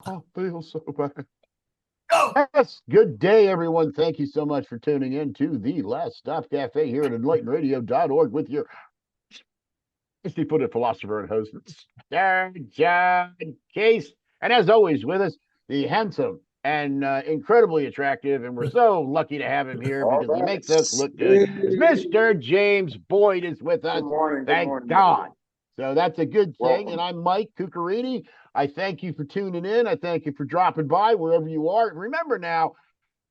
I feel so bad. Go. Yes, good day, everyone. Thank you so much for tuning in to the Last Stop Cafe here at enlightenradio.org with your 60-footed philosopher and host, Mr. John Case. And as always, with us, the handsome and incredibly attractive, and we're so lucky to have him here All because he right. makes us look good. It's Hey, Mr. James Boyd is with good us. morning. Good Thank morning, God. everyone. So that's a good thing. And Welcome. I'm Mike Cuccherini. I thank you for tuning in. I thank you for dropping by wherever you are. And remember now,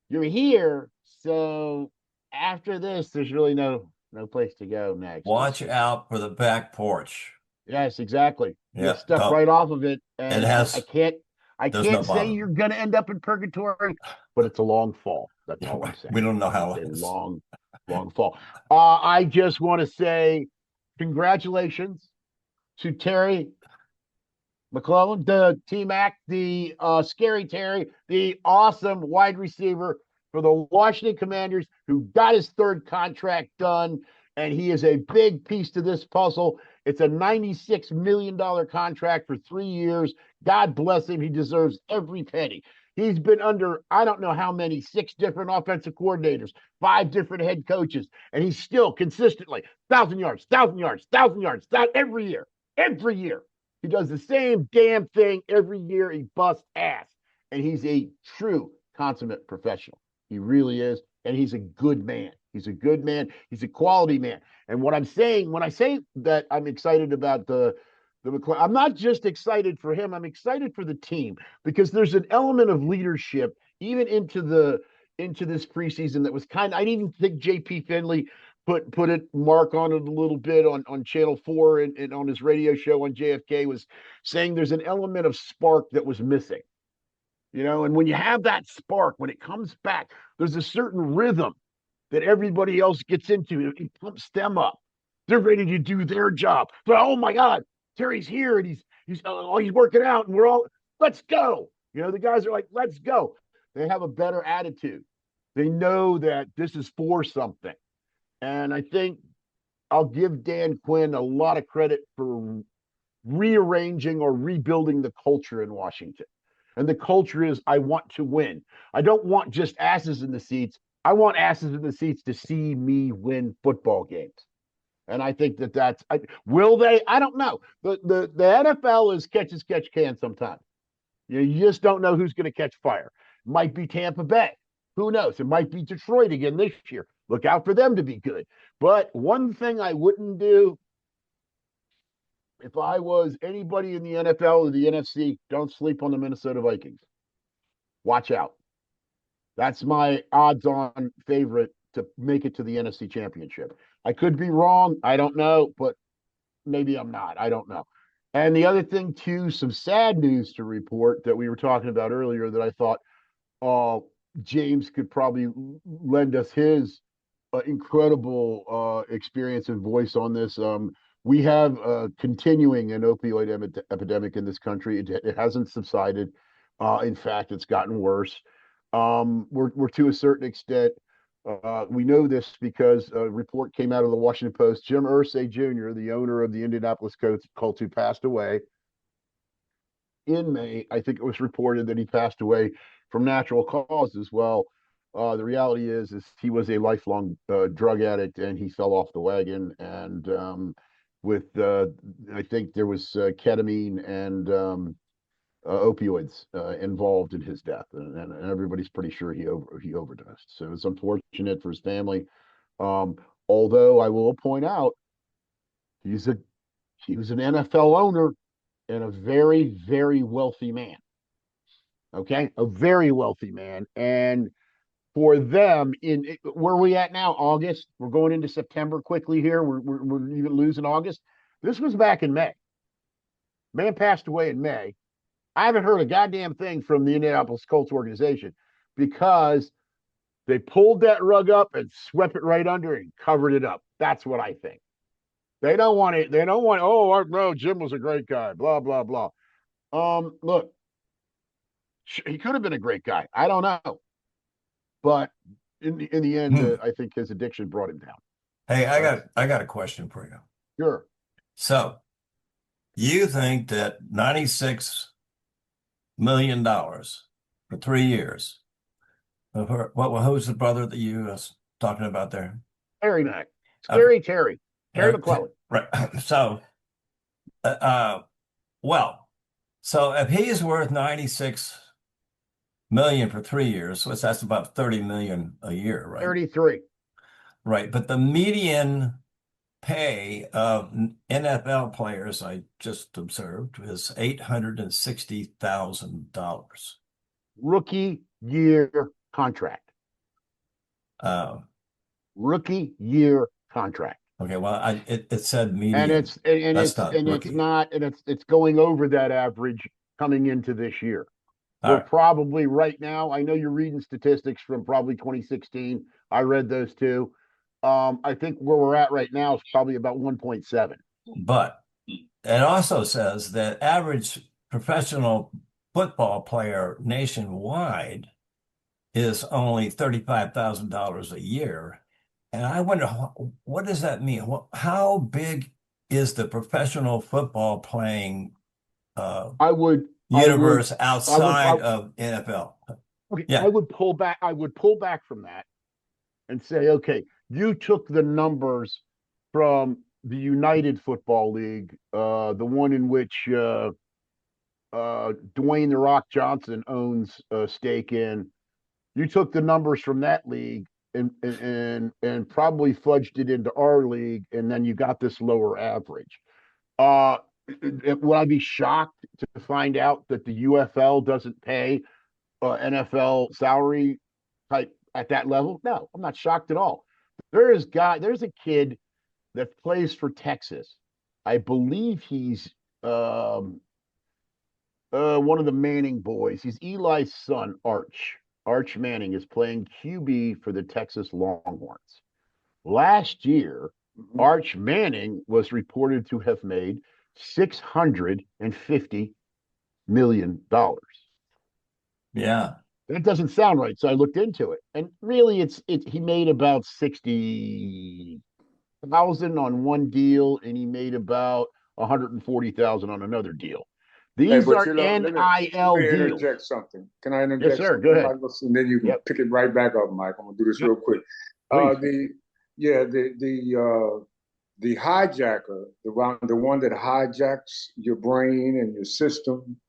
you're here. So after this, there's really no place to go next. Watch out for the back porch. Yes, exactly. You get Yeah, stuck don't. right off of it, It and I has. can't I There's no can't say you're bottom. gonna end up in purgatory, but it's a long fall. That's all I'm We saying. don't know how It's a it is. long fall. I just want to say congratulations to Terry McClellan, the T-Mac, the scary Terry, the awesome wide receiver for the Washington Commanders who got his third contract done. And he is a big piece to this puzzle. It's a $96 million contract for 3 years. God bless him. He deserves every penny. He's been under, I don't know how many, 6 different offensive coordinators, 5 different head coaches, and he's still consistently 1,000 yards, 1,000 yards, 1,000 yards, every year. He does the same damn thing every year. He busts ass. And he's a true consummate professional. He really is. And he's a good man. He's a good man. He's a quality man. And what I'm saying, when I say that I'm excited about I'm not just excited for him, I'm excited for the team because there's an element of leadership even into this preseason that was I didn't even think JP Finley put it mark on it a little bit on Channel 4 and on his radio show on JFK was saying there's an element of spark that was missing. And when you have that spark, when it comes back, there's a certain rhythm that everybody else gets into. It pumps them up. They're ready to do their job. But oh my God, Terry's here and he's working out and we're all let's go. The guys are like, let's go. They have a better attitude. They know that this is for something. And I think I'll give Dan Quinn a lot of credit for rearranging or rebuilding the culture in Washington. And the culture is I want to win. I don't want just asses in the seats. I want asses in the seats to see me win football games. And I think will they? I don't know. The NFL is catch as catch can sometimes. You just don't know who's going to catch fire. It might be Tampa Bay. Who knows? It might be Detroit again this year. Look out for them to be good. But one thing I wouldn't do if I was anybody in the NFL or the NFC, don't sleep on the Minnesota Vikings. Watch out. That's my odds on favorite to make it to the NFC Championship. I could be wrong. I don't know, but maybe I'm not. I don't know. And the other thing, too, some sad news to report that we were talking about earlier that I thought uh, James could probably lend us his incredible experience and voice on this. We have continuing an opioid epidemic in this country. It hasn't subsided. In fact, it's gotten worse. We're to a certain extent. We know this because a report came out of the Washington Post. Jim Irsay Jr., the owner of the Indianapolis Colts, who passed away in May. I think it was reported that he passed away from natural causes. Well, the reality is he was a lifelong drug addict and he fell off the wagon. And with I think there was ketamine and opioids involved in his death, and everybody's pretty sure he overdosed. So it's unfortunate for his family. Um, Although I will point out he's a he was an NFL owner and a very very wealthy man. Okay, a very wealthy man, and for them where are we at now? August. We're going into September quickly here. We're even losing August. This was back in May. Man passed away in May. I haven't heard a goddamn thing from the Indianapolis Colts organization because they pulled that rug up and swept it right under and covered it up. That's what I think. They don't want it. They don't want. Oh no, Jim was a great guy. Blah blah blah. Look, he could have been a great guy. I don't know, but in the end, Hmm. I think his addiction brought him down. Hey, I That's got I got a question for you. sure. So, you think that 96 million for 3 years. Who's the brother that you was talking about there? Terry Mack. Uh, Scary Terry. Terry yeah, McClellan. right. So, well, so if he's worth 96 million for 3 years, so that's about 30 million a year, right? 33. Right. But the median pay of NFL players, I just observed, is $860,000. Rookie year contract. Uh, Rookie year contract. okay, well, it said And median. it's and That's it's not and it's rookie. not and it's going over that average coming into this year. All We're right. probably right now. I know you're reading statistics from probably 2016. I read those too. I think where we're at right now is probably about 1.7. But it also says that average professional football player nationwide is only $35,000 a year. And I wonder, what does that mean? How big is the professional football playing I would universe I would outside of NFL? okay, Yeah. I would pull back from that and say, okay, you took the numbers from the United Football League, the one in which Dwayne the Rock Johnson owns a stake in. You took the numbers from that league and probably fudged it into our league, and then you got this lower average. Uh, would I be shocked to find out that the UFL doesn't pay NFL salary type at that level? No, I'm not shocked at all. There's a kid that plays for Texas. I believe he's one of the Manning boys. He's Eli's son, Arch. Arch Manning is playing QB for the Texas Longhorns. Last year, Arch Manning was reported to have made $650 million. Yeah. That doesn't sound right, so I looked into it, and really, he made about 60,000 on one deal, and he made about 140,000 on another deal. Hey, These but are you know, let NIL me deals. interject something. Can I Yes, interject sir. Go something, ahead. Michael? And then you can Yep. pick it right back up, Mike. I'm gonna do this Yep. real quick. Please. The hijacker, the one that hijacks your brain and your system,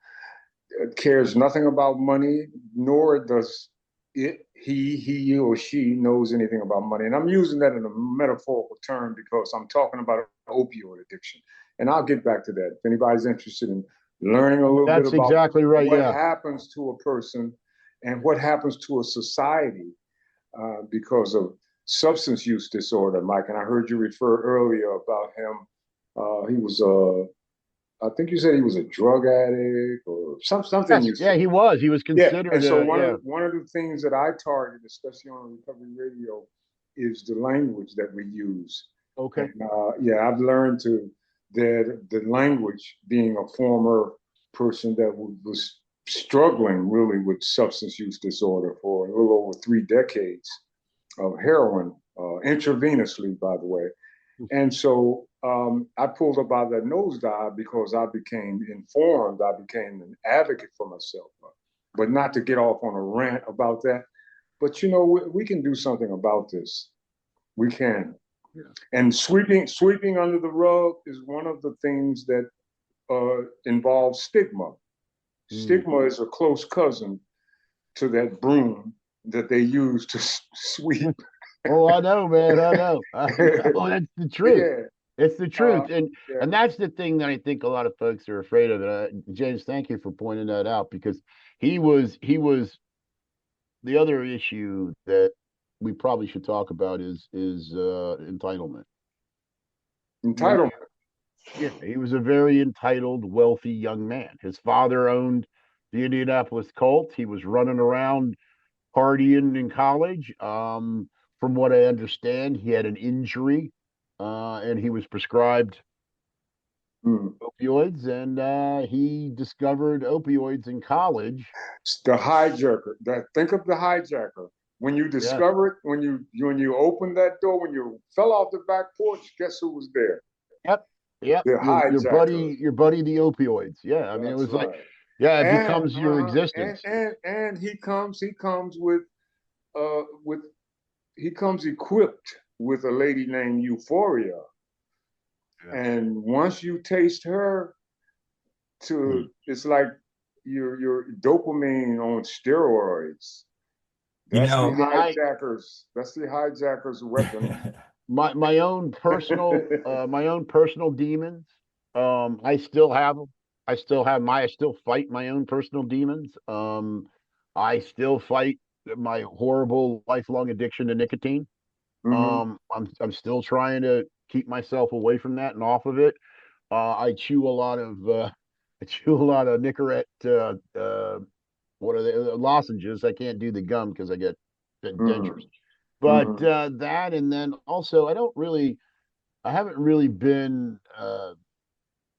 cares nothing about money, nor does he or she knows anything about money. And I'm using that in a metaphorical term because I'm talking about opioid addiction. And I'll get back to that. If anybody's interested in learning a little bit That's about exactly right. what Yeah. happens to a person and what happens to a society because of substance use disorder, Mike. And I heard you refer earlier about him. He was I think you said he was a drug addict or something. Yes. You Yeah. said. He was. He was Yeah, and considered. so Yeah. one of the things that I target, especially on recovery radio, is the language that we use. Okay. And, yeah, I've learned the language, being a former person that was struggling really with substance use disorder for a little over 3 decades of heroin, intravenously, by the way. And so I pulled up out of that nosedive because I became informed. I became an advocate for myself, but not to get off on a rant about that. But you know, we can do something about this. We can. Yeah. And sweeping under the rug is one of the things that involves stigma. Stigma is a close cousin to that broom that they use to sweep. Oh, I know, man. I know. Oh, that's the truth. Yeah. It's the truth, Yeah. and that's the thing that I think a lot of folks are afraid of. James, thank you for pointing that out because he was the other issue that we probably should talk about is entitlement. Entitlement. Yeah, he was a very entitled, wealthy young man. His father owned the Indianapolis Colts. He was running around partying in college. From what I understand, he had an injury, and he was prescribed opioids, and he discovered opioids in college. The hijacker. Think of the hijacker. When you discover it, when you open that door, when you fell off the back porch, guess who was there? Yep. The hijacker. Your buddy, the opioids. Yeah, I mean, it was right. Yeah, it and becomes your existence. and with he comes equipped with a lady named Euphoria. Yeah. And once you taste her, it's like your dopamine on steroids. You That's the know, Yeah, hijackers. That's the hijackers' weapon. my own personal demons. I still have them. I still fight my own personal demons. I still fight my horrible lifelong addiction to nicotine. Hmm. I'm still trying to keep myself away from that and off of it. I chew a lot of I chew a lot of Nicorette. What are they? Lozenges. I can't do the gum because I get dentures. Hmm. But Hmm. that, and then also, I haven't really been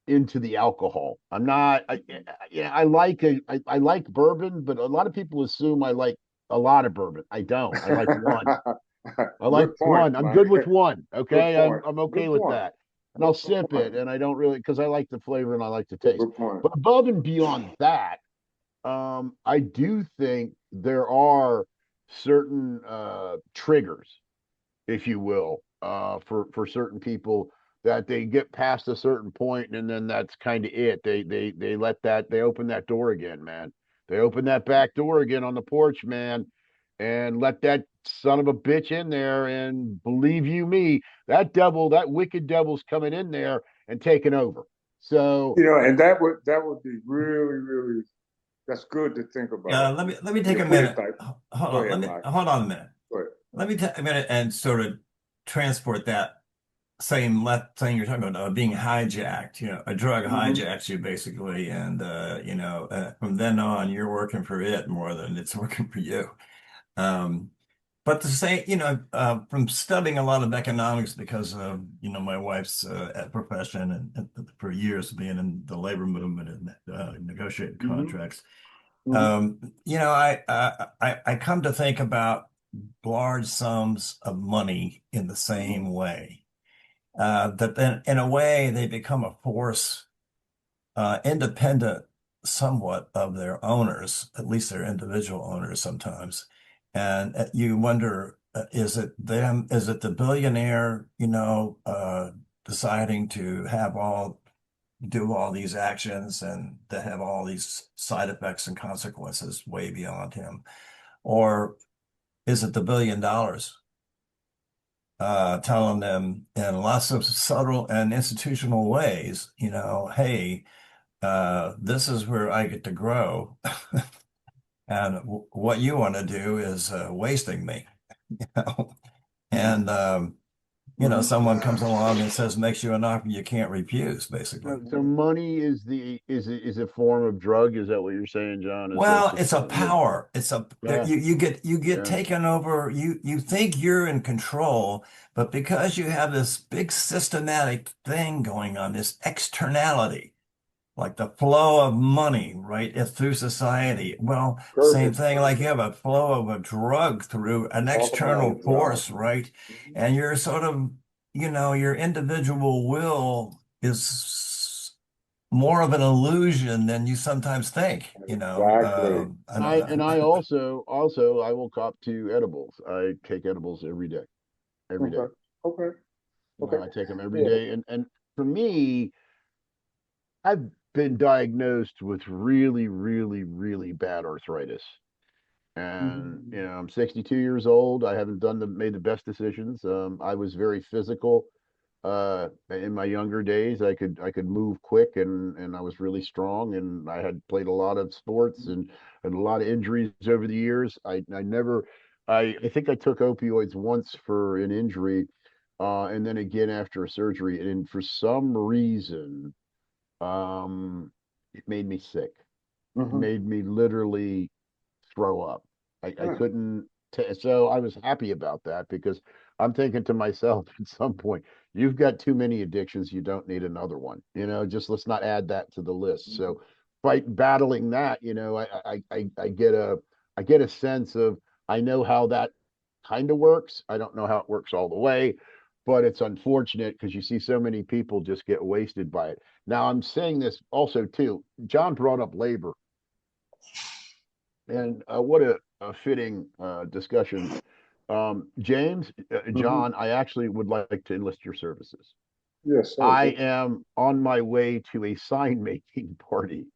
into the alcohol. I'm not. I like bourbon, but a lot of people assume I like a lot of bourbon. I don't. I like one. I like Good point, one. I'm Mike. good with one. Good Okay, point. I'm okay Good with point. that, and I'll Good sip point. it, and I don't really because I like the flavor and I like the taste. Good point. But above and beyond that, I do think there are certain triggers, if you will, for certain people that they get past a certain point and then that's kind of it. They open that door again, man. They open that back door again on the porch, man, and let that son of a bitch in there. And believe you me, that wicked devil's coming in there and taking over. So And that would be really, really, that's good to think about. let me Yeah, take a put it minute. like, Hold go on. ahead, Mike. Hold on a minute. Go ahead. Let me take a minute and sort of transport that same thing you're talking about, being hijacked. A drug Hmm. hijacks you basically, and from then on, you're working for it more than it's working for you. Um, but to say, from studying a lot of economics because of, my wife's profession and for years being in the labor movement and negotiating Hmm. contracts, Hmm. I come to think about large sums of money in the Hmm. same way. That then, in a way, they become a force independent somewhat of their owners, at least their individual owners sometimes. And you wonder, is it them? Is it the billionaire, deciding to do all these actions and to have all these side effects and consequences way beyond him? Or is it the $1 billion telling them in lots of subtle and institutional ways, hey, this is where I get to grow. And what you want to do is wasting me, you know? Hmm. And, Hmm. someone comes along and says, makes you an offer you can't refuse, basically. so money is a form of drug. Is that what you're saying, John? Is Well, that's a it's a form of power. It's a yeah, you get yeah. taken over. You think you're in control, but because you have this big systematic thing going on, this externality, like the flow of money, right, through society. Well, same Perfect. thing, like you have a flow of a drug through an Talk about external it, John. force, right? Hmm. And you're sort of, your individual will is more of an illusion than you sometimes think, Exactly. I also I will cop to edibles. I take edibles every day, every day. Okay. Okay. Okay. I take them every Yeah. day, and for me, I've been diagnosed with really, really, really bad arthritis. And Hmm. I'm 62 years old. I haven't made the best decisions. I was very physical in my younger days. I could move quick, and I was really strong, and I had played a lot of sports and a lot of injuries over the years. I never I think I took opioids once for an injury, and then again after a surgery, and for some reason, it made me sick. It Hmm. made me literally throw up. I couldn't. So I was happy about that because I'm thinking to myself at some point, you've got too many addictions. You don't need another one. Just let's not add that to the list. So battling that, I get a sense of I know how that kind of works. I don't know how it works all the way, but it's unfortunate because you see so many people just get wasted by it. Now I'm saying this also too. John brought up labor. And what a fitting discussion. James, Mhm. John, I actually would like to enlist your services. Yes, sir. I am on my way to a sign making party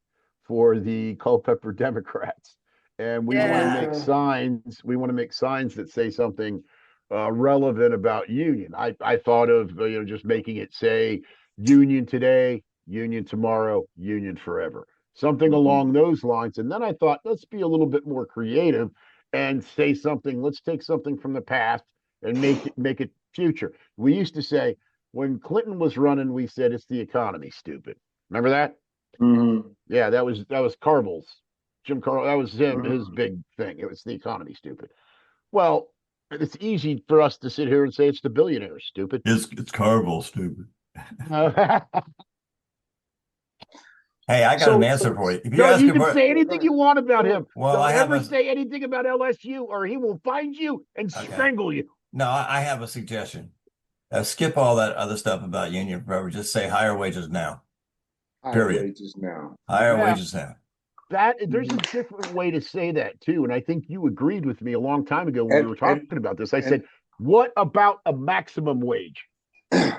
for the Culpeper Democrats. And we want to Yeah. make signs. We want to make signs that say something relevant about union. I thought of just making it say union today, union tomorrow, union forever, something along those lines. And then I thought, let's be a little bit more creative and say something. Let's take something from the past and make it future. We used to say when Clinton was running, we said it's the economy, stupid. Remember that? Mhm. Yeah, that was Carville's. Jim Carville, that was his Mhm. big thing. It was the economy, stupid. Well, it's easy for us to sit here and say it's the billionaires, stupid. It's Carvel, stupid. No, Hey, I got an So, answer so, for you. If you ask you him can what, say anything you want about so him. well, Don't I have ever a, say anything about LSU, or he will find you and okay. strangle you. No, I have a suggestion. Skip all that other stuff about union forever. Just say higher wages now. higher Period. wages now. Higher Yeah, wages now. there's a Mhm. different way to say that too, and I think you agreed with me a long time ago when we were And talking about this. I and said, "What about a maximum wage?" and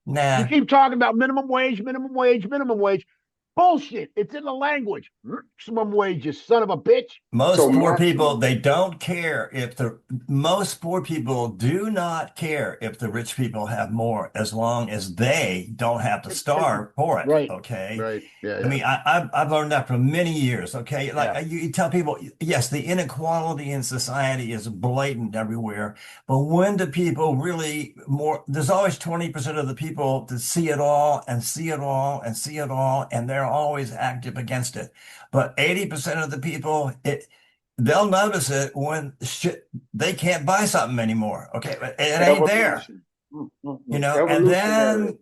You Nah. keep talking about minimum wage, minimum wage, minimum wage. Bullshit. It's in the language. Maximum wage, you son of a bitch. so Most poor people, maximum they wage. don't care if the most poor people do not care if the rich people have more as long as they don't have to starve for it. Right, Okay. right. Yeah, I yeah, mean, I've learned that for many years. Okay, like yeah. you tell people, yes, the inequality in society is blatant everywhere, but when do people really more? There's always 20% of the people that see it all and see it all and see it all, and they're always active against it. But 80% of the people, they'll notice it when shit they can't buy something anymore. Okay, but it ain't there. Evolution. And Evolutionary.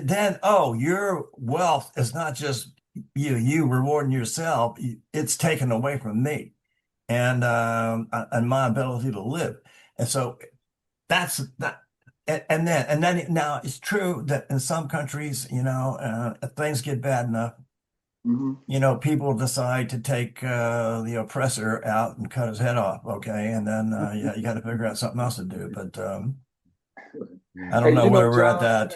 then, oh, your wealth is not just you rewarding yourself. It's taken away from me and my ability to live. And so that's that. And then now it's true that in some countries, if things get bad enough, Hmm. people decide to take the oppressor out and cut his head off. Okay. And then, yeah, you got to figure out something else to do. But I don't Hey, know where we're at John, that.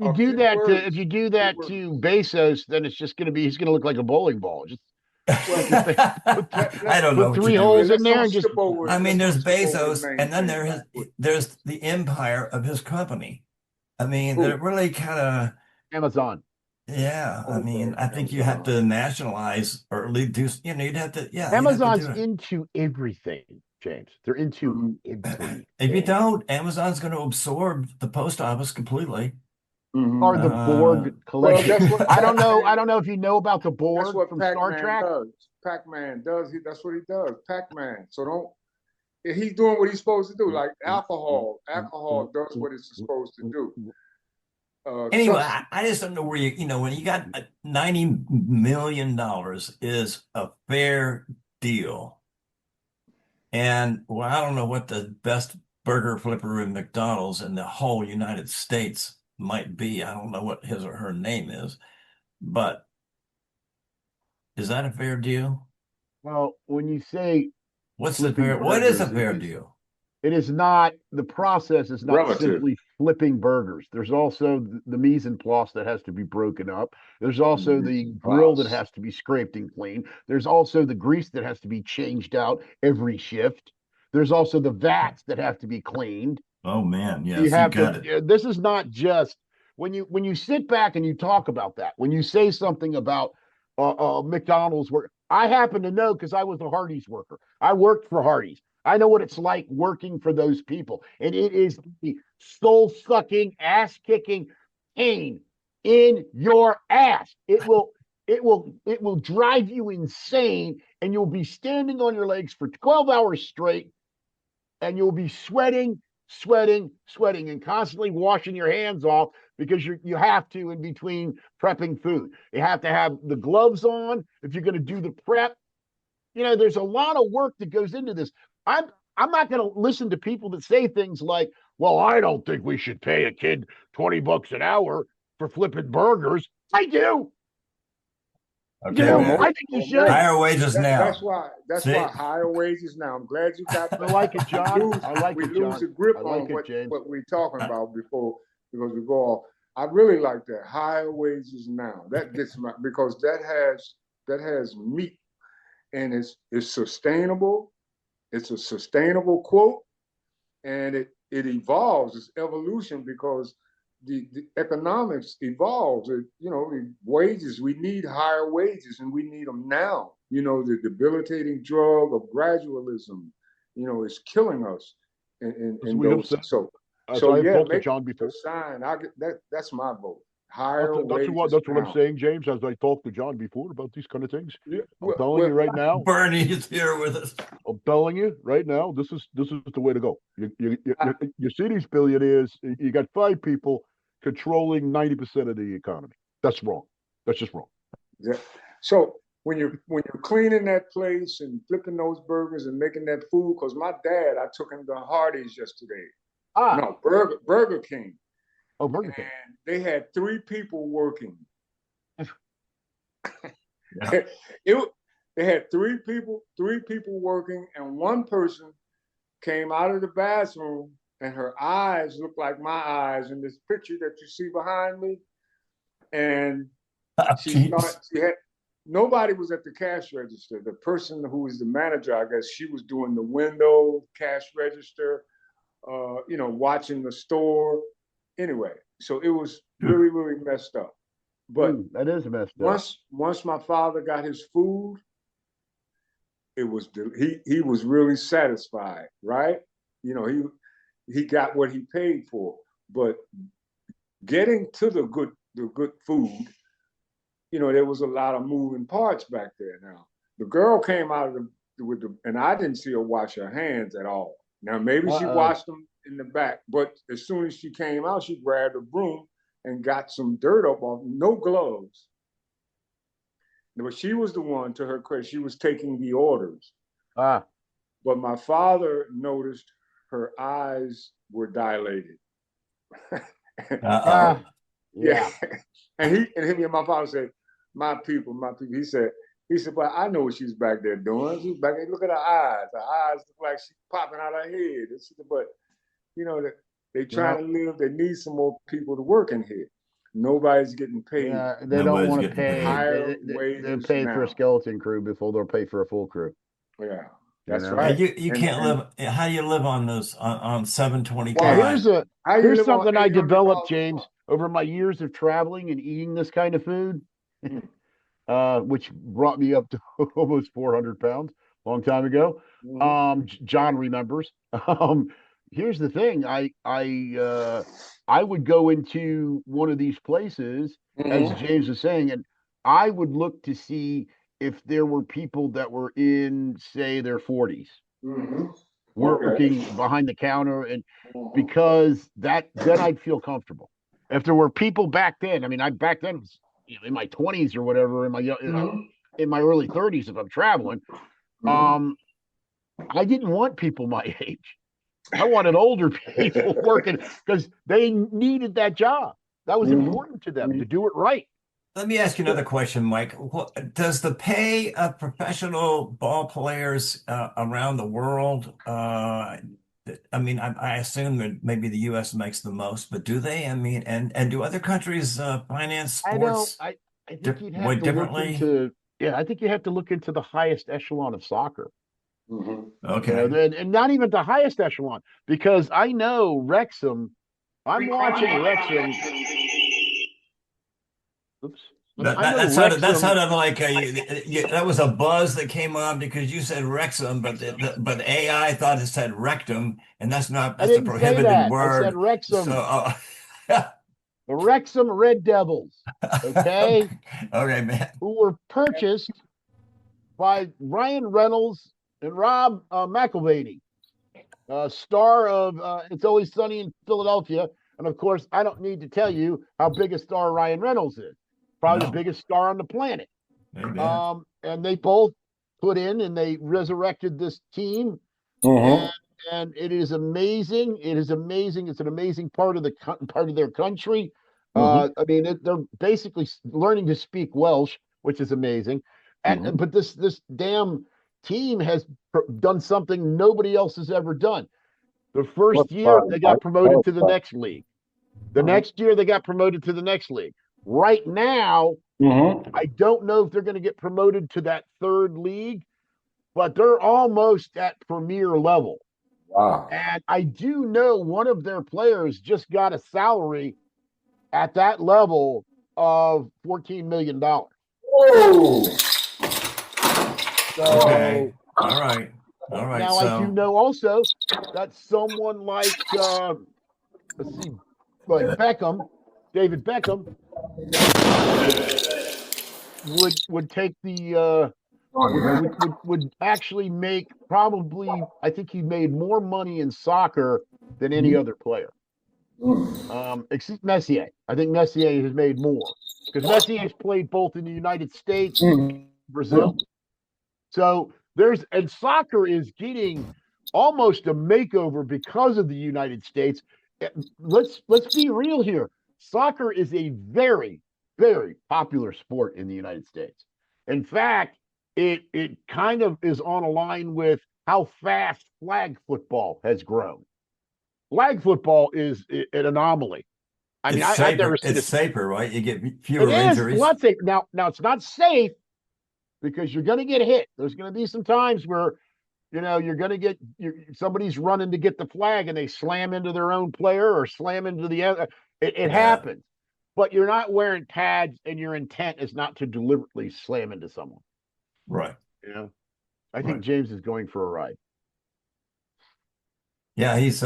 a few If words, you do few that words. to Bezos, then it's just going to be he's going to look like a bowling ball. Just Well, stick your thing, put th- I don't know put what you three do holes with. in there and just I mean, let's there's not skip over his Bezos, main and then thing. Back with there's the empire of his company. I mean, they're who? really kind of, Amazon. yeah. I mean, Okay, I think you have Amazon. to nationalize or at least do, you'd have to, yeah, you'd have to Amazon's do it. into everything, James. They're into Hmm. If you everything. don't, Amazon's going to absorb the post office completely. Or Hmm. the Uh, Borg Well, collection. that's what I don't know. I Pac-Man. don't know if you know about the That's Borg what from Star Pac-Man Trek. does. Pac-Man does. That's what he does. Pac-Man. So don't. He's doing what he's supposed to do. Like alcohol. Alcohol does what it's supposed to do. Anyway, Substance. I just don't know where when you got $90 million is a fair deal. And well, I don't know what the best burger flipper in McDonald's in the whole United States might be. I don't know what his or her name is, but is that a fair deal? Well, when you say flipping What is a burgers, fair deal? it is not the process is not Relative. simply flipping burgers. There's also the mise en place that has to be broken up. There's also the grill that Plus. has to be scraped and cleaned. There's also the grease that has to be changed out every shift. There's also the vats that have to be cleaned. Oh man, You yes, you have to got it. this is not just when you sit back and you talk about that, when you say something about McDonald's work. I happen to know because I was a Hardee's worker. I worked for Hardee's. I know what it's like working for those people, and it is the soul sucking, ass kicking pain in your ass. It will drive you insane, and you'll be standing on your legs for 12 hours straight, and you'll be sweating, sweating, sweating, and constantly washing your hands off because you have to in between prepping food. You have to have the gloves on if you're going to do the prep. There's a lot of work that goes into this. I'm I'm not going to listen to people that say things like, "Well, I don't think we should pay a kid $20 an hour for flipping burgers." I do. Okay, know, man. I think you should. Higher wages now. That's See? why higher wages now. I'm glad you got I like it, John. I like we it, lose John. the grip I like on it, James. what we're talking about before because we go off. I really like that higher wages now. That gets my because that has meat and it's sustainable. It's a sustainable quote, and it evolves. It's evolution because the economics evolves. Wages. We need higher wages, and we need them now. The debilitating drug of gradualism, is killing us. And We have those said, as so I have yeah, talked to make John a before. sign. I get that. That's my vote. Higher wages. That's what I'm now. saying, James. As I talked to John before about these kind of things, Yeah, I'm telling you right now. Bernie is here with us. I'm telling you right now. This is the way to go. You see these billionaires. You got 5 people controlling 90% of the economy. That's wrong. That's just wrong. Yeah. So when you're cleaning that place and flipping those burgers and making that food, because my dad, I took him to Hardee's yesterday. No, Burger King. Oh, Burger King. And they had 3 people working. Yeah. They had 3 people working, and one person came out of the bathroom, and her eyes looked like my eyes in this picture that you see behind me. And she had nobody was at the cash register. The person who was the manager, I guess, she was doing the window cash register, watching the store. Anyway, so it was really, really messed up. But that is messed up. Once my father got his food, it was he was really satisfied, right? He got what he paid for. But getting to the good food, there was a lot of moving parts back there. Now the girl came out of and I didn't see her wash her hands at all. Now maybe she washed them in the back, but as soon as she came out, she grabbed a broom and got some dirt up off, no gloves. But she was the one, to her credit, she was taking the orders. But my father noticed her eyes were dilated. Yeah. And him and my father said, my people. He said, but I know what she's back there doing. She's back there, look at her eyes. Her eyes look like she's popping out her head. But, they trying to live. They need some more people to work in here. Nobody's getting paid. Yeah, they don't want to pay. They're paying for a skeleton crew before they'll pay for a full crew. Yeah, that's right. You can't live. How do you live on those on 725? Well, here's something I developed, James, over my years of traveling and eating this kind of food, which brought me up to almost 400 pounds a long time ago. John remembers. Here's the thing. I would go into one of these places, as James was saying, and I would look to see if there were people that were in, say, their 40s, working behind the counter, and because then I'd feel comfortable. If there were people back then, I mean, back then in my 20s or whatever, in my early 30s, if I'm traveling, I didn't want people my age. I wanted older people working because they needed that job. That was important to them to do it right. Let me ask you another question, Mike. Does the pay of professional ball players around the world? I assume that maybe the U.S. makes the most, but do they? I mean, and do other countries finance sports? I think you'd have to differently. I think you have to look into the highest echelon of soccer. Okay. And not even the highest echelon, because I know Wrexham. I'm watching Wrexham. Oops. That sounded like that was a buzz that came on because you said Wrexham, but AI thought it said rectum, and that's a prohibited word. I said Wrexham. So, the Wrexham Red Devils. Okay. Okay, man. Who were purchased by Ryan Reynolds and Rob McElvany, star of It's Always Sunny in Philadelphia. And of course, I don't need to tell you how big a star Ryan Reynolds is. Probably the biggest star on the planet. And they both put in and they resurrected this team. And it is amazing. It is amazing. It's an amazing part of their country. I mean, they're basically learning to speak Welsh which is amazing. And but this damn team has done something nobody else has ever done. The first year they got promoted to the next league. The next year they got promoted to the next league. Right now, I don't know if they're going to get promoted to that third league, but they're almost at premier level. Wow. And I do know one of their players just got a salary at that level of $14 million. Whoa. So, Okay. All right. Now So I do know also that someone like let's see, like Beckham, David Beckham, would take the would actually make probably, I think he made more money in soccer than any other player. Except Messier. I think Messier has made more because Messier has played both in the United States and Brazil. So and soccer is getting almost a makeover because of the United States. Let's be real here. Soccer is a very, very popular sport in the United States. In fact, it kind of is on a line with how fast flag football has grown. Flag football is an anomaly. I mean, I've never seen it's safer, right? You get fewer it is injuries. a lot safer. Now it's not safe because you're going to get hit. There's going to be some times where, you're going to get somebody's running to get the flag and they slam into their own player or slam into the other. It happens, but you're not wearing pads and your intent is not to deliberately slam into someone. Right. I think James is going for a ride. Yeah, he's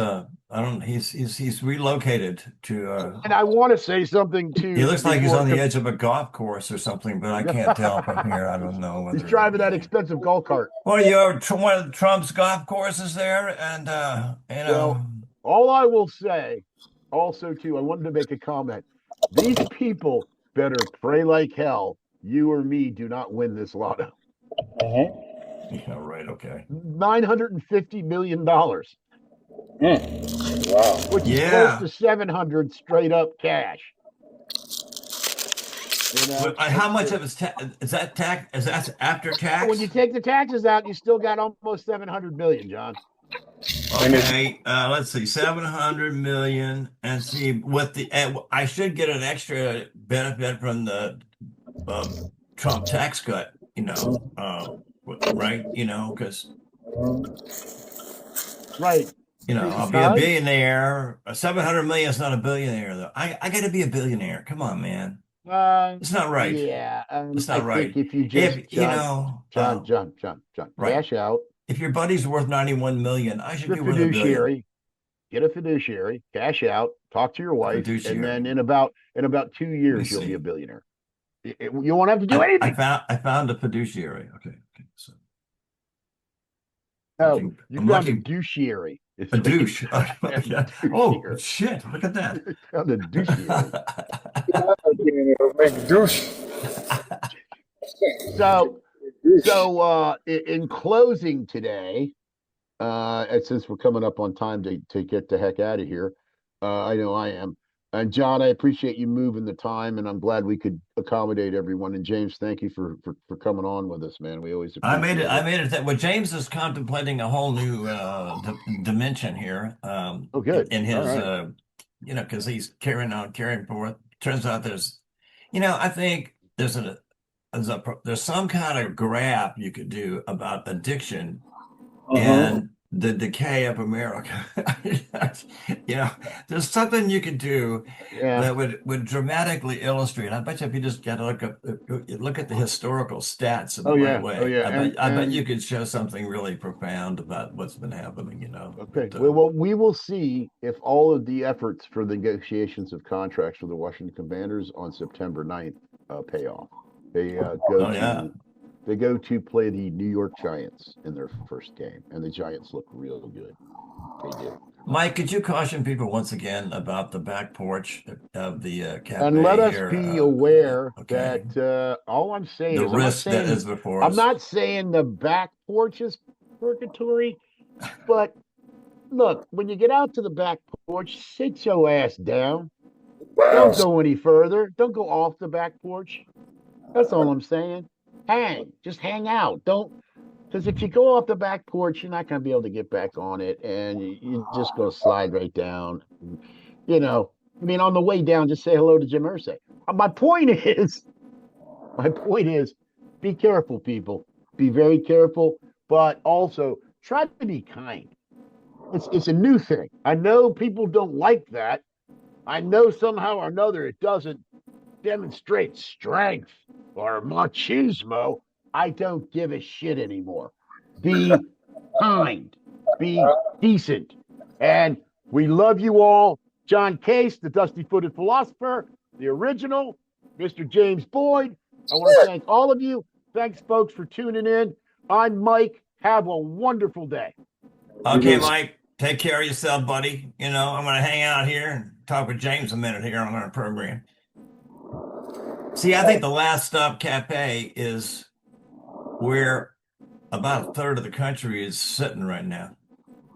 relocated to And I want to say something too. he looks like he's on the edge of a golf course or something, but I can't tell from here. I don't know whether he's driving that expensive golf cart. Well, you're one of Trump's golf courses there, and Well, all I will say also too, I wanted to make a comment. These people better pray like hell you or me do not win this lotto. Yeah, right, okay. $950 million. Wow. Which is close to 700 straight up cash. How much of it's is that tax? Is that after tax? When you take the taxes out, you still got almost 700 million, John. Okay, let's see, 700 million, and see what I should get an extra benefit from the Trump tax cut, right? Because right. I'll be a billionaire. 700 million is not a billionaire, though. I got to be a billionaire. Come on, man. It's not right. Yeah, it's not right. If you just, John, right. Cash out. If your buddy's worth 91 million, I should be worth $1 billion. Get a fiduciary, cash out, talk to your wife, and then in about 2 years you'll be a billionaire. You won't have to do anything. I found a fiduciary. Okay. So. You found a douchiary. A douche. Oh, shit. Look at that. Found a douchiary. So in closing today, and since we're coming up on time to get the heck out of here, I know I am. And John, I appreciate you moving the time, and I'm glad we could accommodate everyone. And James, thank you for coming on with us, man. We always appreciate it. I made it. Well, James is contemplating a whole new dimension here. Good. In his, because he's carrying forth. Turns out there's, I think there's some kind of graph you could do about addiction and the decay of America. There's something you could do that would dramatically illustrate. I bet you if you just got to look at the historical stats in the right way. I bet you could show something really profound about what's been happening. Okay. Well, we will see if all of the efforts for the negotiations of contracts for the Washington Commanders on September 9th pay off. They go to play the New York Giants in their first game, and the Giants look real good. They do. Mike, could you caution people once again about the back porch of the cafe? And let us be aware that all I'm saying the risk that is before us. I'm not saying the back porch is purgatory, but look, when you get out to the back porch, sit your ass down. Don't go any further. Don't go off the back porch. That's all I'm saying. Just hang out. Don't, because if you go off the back porch, you're not going to be able to get back on it, and you just go slide right down. You know, I mean, on the way down, just say hello to Jim Irsay. My point is, my point is, be careful, people. Be very careful, but also try to be kind. It's a new thing. I know people don't like that. I know somehow or another it doesn't demonstrate strength or machismo. I don't give a shit anymore. Be kind, be decent, and we love you all. John Case, the Dusty Footed Philosopher, the original, Mr. James Boyd. I want to thank all of you. Thanks, folks, for tuning in. I'm Mike. Have a wonderful day. Okay, Mike, take care of yourself, buddy. You know, I'm going to hang out here and talk with James a minute here on our program. See, I think the Last Stop Cafe is where about a third of the country is sitting right now.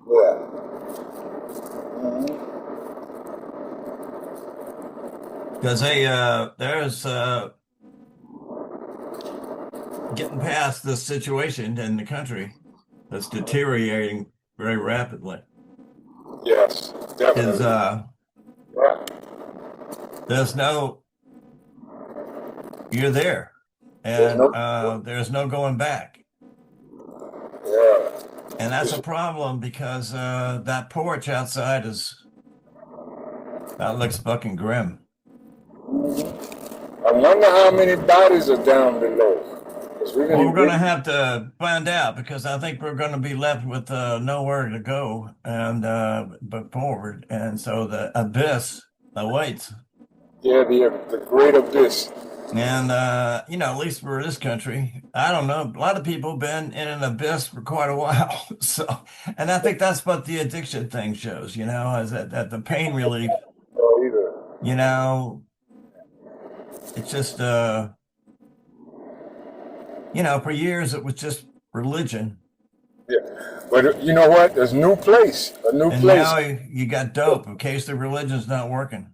Yeah. Because there's getting past this situation in the country that's deteriorating very rapidly. Yes, definitely. Is there's no, you're there, and there's no going back. Yeah. And that's a problem because that porch outside that looks fucking grim. I wonder how many bodies are down below. Well, we're going to have to find out, because I think we're going to be left with nowhere to go and but forward, and so the abyss awaits. Yeah, the great abyss. And you know, at least for this country, I don't know. A lot of people have been in an abyss for quite a while. So, and I think that's what the addiction thing shows. You know, is that the pain relief. You know, it's just you know, for years it was just religion. Yeah, but you know what? There's a new place. And now you got dope in case the religion's not working.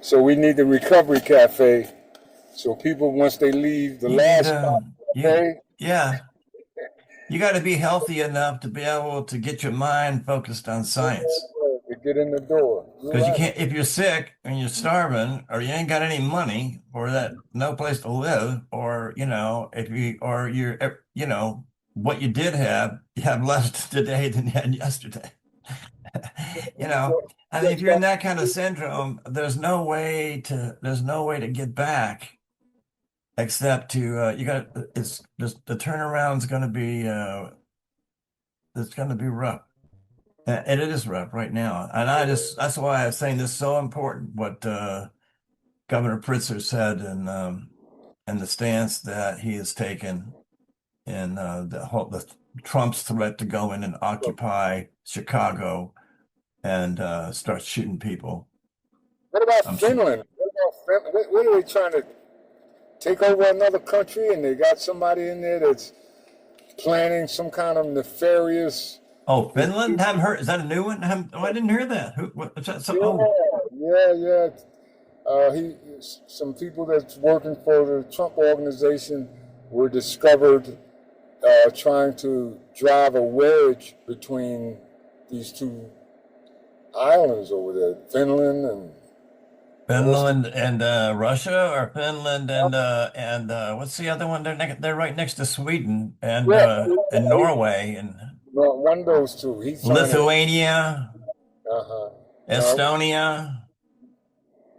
So we need the recovery cafe. So people, once they leave the last cafe, yeah, you got to be healthy enough to be able to get your mind focused on science. To get in the door. Because you can't, if you're sick and you're starving, or you ain't got any money, or that no place to live, or you know, you're, you know, what you did have, you have less today than you had yesterday. You know, I mean, if you're in that kind of syndrome, there's no way to get back, except to it's just the turnaround's going to be it's going to be rough. And it is rough right now. And that's why I'm saying this is so important, what Governor Pritzker said, and the stance that he has taken in the Trump's threat to go in and occupy Chicago and start shooting people. What about Finland? What are they trying to take over another country, and they got somebody in there that's planning some kind of nefarious. Oh, Finland? Haven't heard. Is that a new one? I didn't hear that. What's that? Yeah. Some people that's working for the Trump organization were discovered trying to drive a wedge between these two islands over there, Finland and Russia, or Finland and what's the other one? They're right next to Sweden and Norway and. Well, one of those two. Lithuania, Estonia.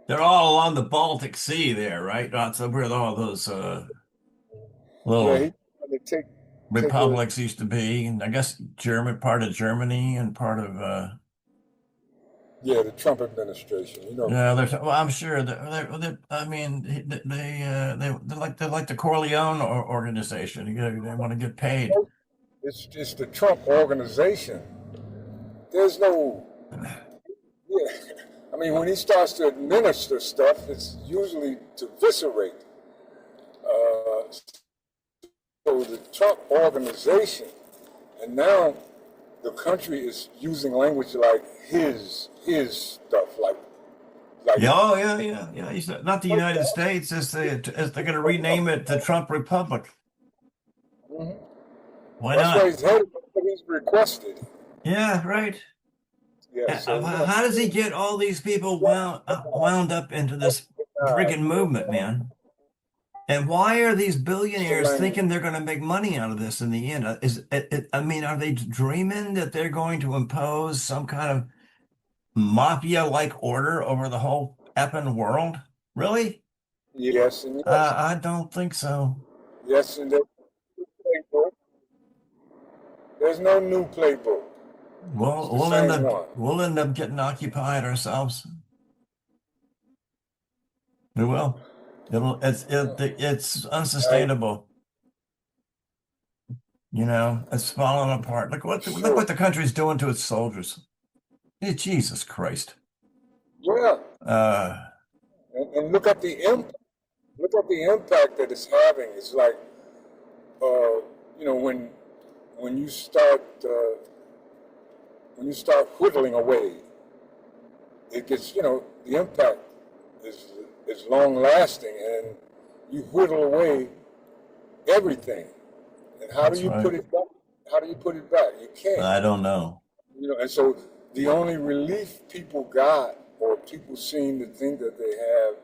They're all along the Baltic Sea there, right? That's where all those little republics used to be. And I guess part of Germany and part of the Trump administration. You know. Yeah, well, I'm sure I mean, they're like the Corleone organization. They want to get paid. It's just the Trump organization. There's no. Yeah, I mean, when he starts to administer stuff, it's usually to eviscerate. So the Trump organization, and now the country is using language like his stuff, Like, Yeah, oh, yeah. He's not the United States. They're going to rename it the Trump Republic. mhm. Why That's why not? he's headed. That's what he's requested. Yeah, right. Yeah. So How does he get all these people wound up into this friggin' movement, man? And why are these billionaires thinking they're going to make money out of this in the end? I mean, are they dreaming that they're going to impose some kind of mafia-like order over the whole effing world? Really? yes and yes, I don't think so. yes and there's no playbook. There's no new playbook. It's Well, the same one. we'll end up getting occupied ourselves. We will. It's unsustainable. You know, it's falling apart. Look what the country's doing to its soldiers. Jesus Christ. Yeah, Uh, and look at the impact. Look at the impact that it's having. It's like, you know, when you start whittling away, it gets, you know, the impact is long lasting, and you whittle away everything. And how that's do you right. put it back? How do you put it back? You can't. I don't know. You know, and so the only relief people got, or people seem to think that they have,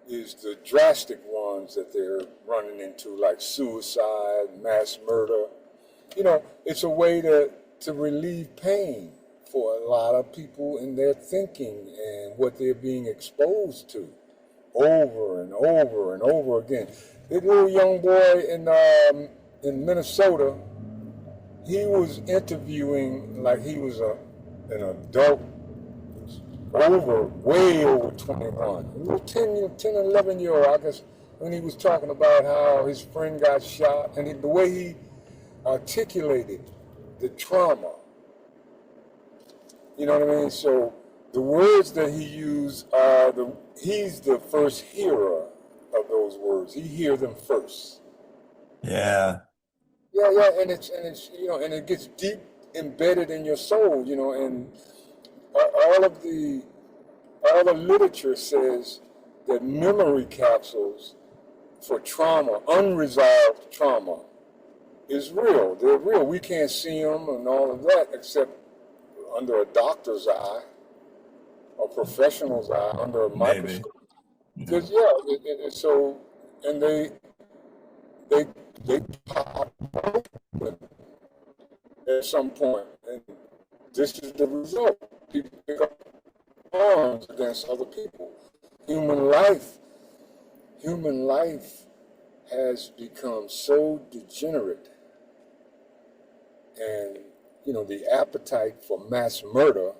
is the drastic ones that they're running into, like suicide, mass murder. You know, it's a way to relieve pain for a lot of people in their thinking and what they're being exposed to over and over and over again. That little young boy in Minnesota, he was interviewing like he was an adult way over 21. He was 10, 11-year-old, I guess, when he was talking about how his friend got shot, and the way he articulated the trauma. You know what I mean? So the words that he used he's the first hearer of those words. He hears them first. Yeah. Yeah, and it's you know, and it gets deep embedded in your soul, you know, and all the literature says that memory capsules for trauma, unresolved trauma, is real. They're real. We can't see them and all of that except under a doctor's eye, a professional's eye, under a microscope. Because so, and they pop open at some point, and this is the result. People pick up arms against other people. Human life has become so degenerate, and you know, the appetite for mass murder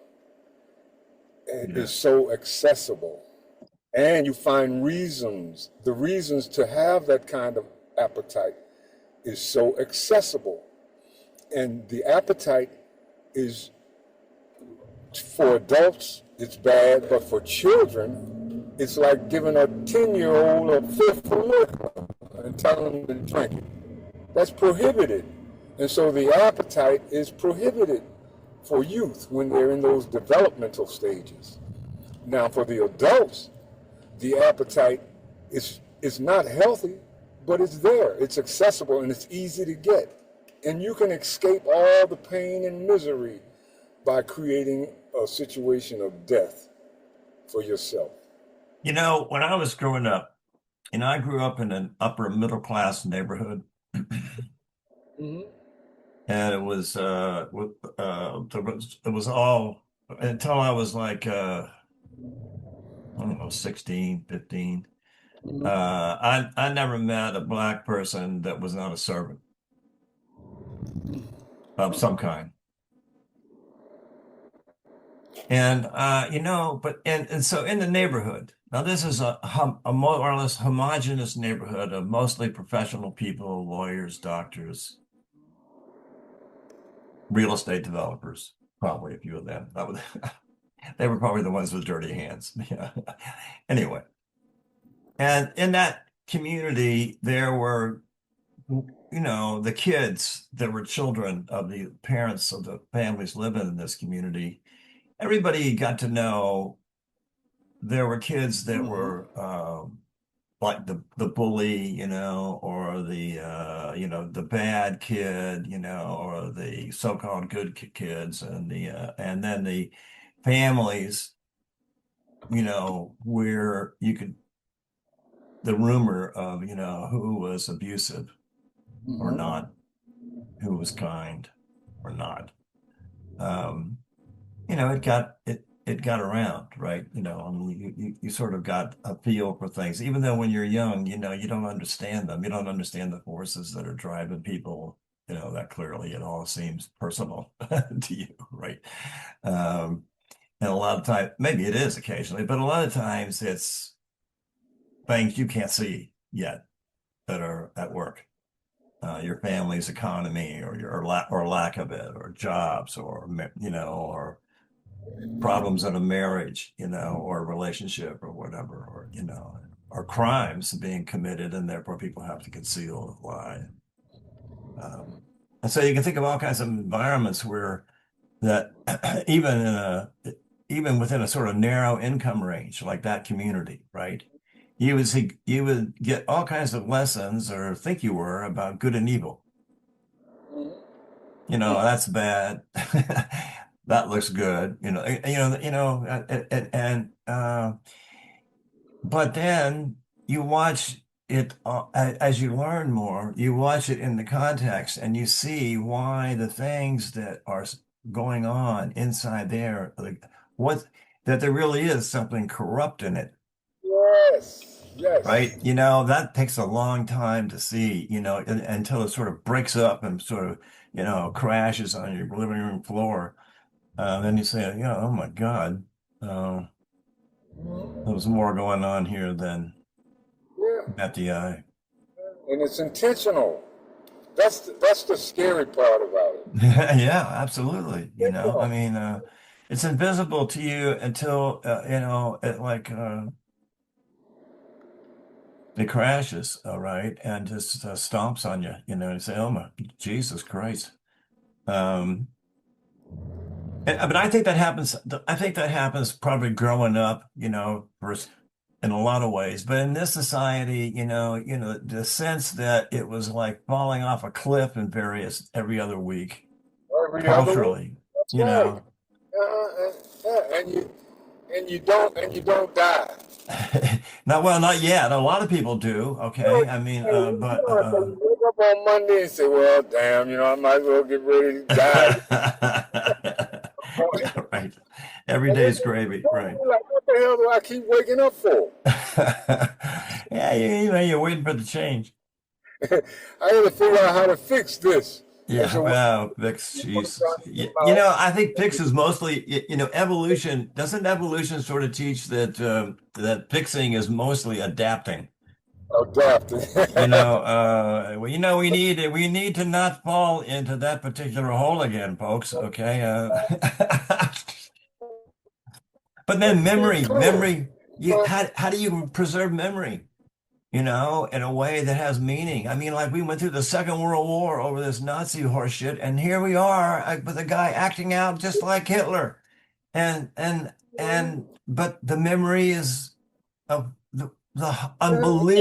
is so accessible, and you find the reasons to have that kind of appetite is so accessible, and the appetite is, for adults it's bad, but for children it's like giving a 10-year-old a fifth of liquor and telling them to drink it. That's prohibited. And so the appetite is prohibited for youth when they're in those developmental stages. Now for the adults, the appetite is not healthy, but it's there. It's accessible and it's easy to get. And you can escape all the pain and misery by creating a situation of death for yourself. You know, when I was growing up, and I grew up in an upper middle class neighborhood, Mm-hmm. and it was it was all until I was like I don't know, 16, 15. Mm-hmm. I never met a black person that was not a servant of some kind. And you know, and so in the neighborhood, now this is a more or less homogeneous neighborhood of mostly professional people, lawyers, doctors, real estate developers, probably a few of them. They were probably the ones with dirty hands. Yeah. Anyway, and in that community, there were, you know, the kids that were children of the parents of the families living in this community. Everybody got to know there were kids that were like the bully, you know, or the the bad kid, you know, or the so-called good kids, and then the families, you know, where you could the rumor of, you know, who was abusive or not, who was kind or not. You know, it got around, right? You know, I mean, you sort of got a feel for things, even though when you're young, you know, you don't understand them. You don't understand the forces that are driving people, you know, that clearly. It all seems personal to you, right? And a lot of time, maybe it is occasionally, but a lot of times it's things you can't see yet that are at work. Your family's economy, or or lack of it, or jobs, or you know, or problems in a marriage, you know, or a relationship, or whatever, or you know, or crimes being committed, and therefore people have to conceal, lie. And so you can think of all kinds of environments where that even within a sort of narrow income range, like that community, right? You would get all kinds of lessons, or think you were, about good and evil. You know, that's bad. That looks good. But then you watch it as you learn more. You watch it in the context, and you see why the things that are going on inside there, like what that there really is something corrupt in it. Yes, yes. Right. You know, that takes a long time to see, you know, until it sort of breaks up and sort of, you know, crashes on your living room floor. Then you say, yeah, oh my God, uh, there was more going on here than Yeah, met the eye. and it's intentional. That's the scary part about it. Yeah, absolutely. You know, I Intentional. mean, it's invisible to you until, you know, it crashes, all right, and just stomps on you, you know, and say, oh my, Jesus Christ. Um, but I think that happens. I think that happens probably growing up, you know, first in a lot of ways. But in this society, you know, the sense that it was like falling off a cliff in various every other week, Every other one. culturally, That's you right. know. And you don't die. Not well, not yet. A lot of people do. Okay, I mean, but You wake up on Monday and say, "Well, damn, you know, I might as well get ready to die." right. Every And then day's gravy, right? you're like, "What the hell do I keep waking up for?" Yeah, you know, you're waiting for the change. I got to figure out how to fix this. And Yeah, so what well, Vix, you want to Jesus. try to come You out know, I think Vix is mostly, you know, evolution. Doesn't evolution sort of teach that that fixing is mostly adapting? adapting. You know, well, you know, we need to not fall into that particular hole again, folks. Okay. But then Let's be clear. But how do you preserve memory? You know, in a way that has meaning. I mean, like we went through the Second World War over this Nazi horseshit, and here we are with a guy acting out just like Hitler. But the memory is of the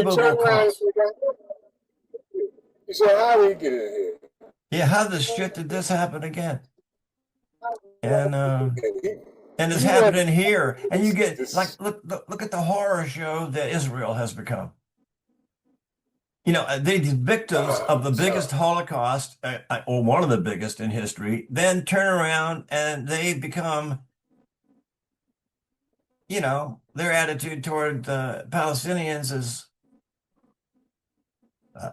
you turn unbelievable around and cost. say, you say, how did he get in here? Yeah, how the shit did this happen again? And it's He had happening here. And you get like this. look at the horror show that Israel has become. You know, these victims of the biggest So, Holocaust, or one of the biggest in history, then turn around and they become, you know, their attitude toward the Palestinians is, uh,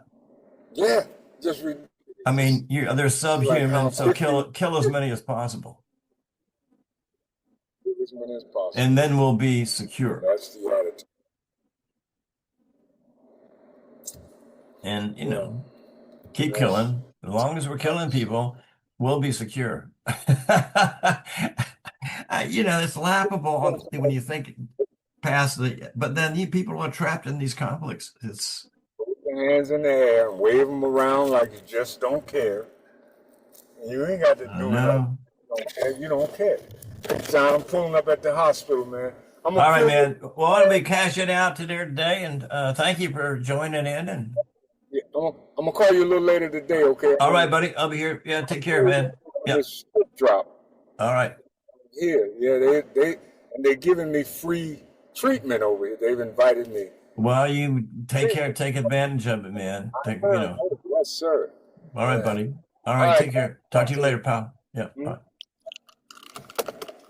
yeah, just I just mean, they're like how subhuman, so quickly kill as many as possible, as many as and possible. then we'll be secure. That's the attitude. And, you Yeah, know, keep that's killing. As long as we're killing people, we'll be secure. You know, it's laughable when you think past but then people are trapped in these conflicts. It's, put your hands in the air and wave them around like you just don't care. You ain't got to I don't do it like know. you don't care. You don't care. Time I'm pulling up at the hospital, man. All right, man. Well, I'll be cashing out to there today, and thank you for joining in. And Yeah, I'm gonna call you a little later today, okay? all right, buddy. I'll be here. Yeah, take care, man. Yeah. This drop All right. here, yeah, they're giving me free treatment over here. They've invited me. Well, you take care, take advantage of it, man. Yes, sir. All right, buddy. All All right, right. take care. Talk to you later, pal. Yeah. Bye.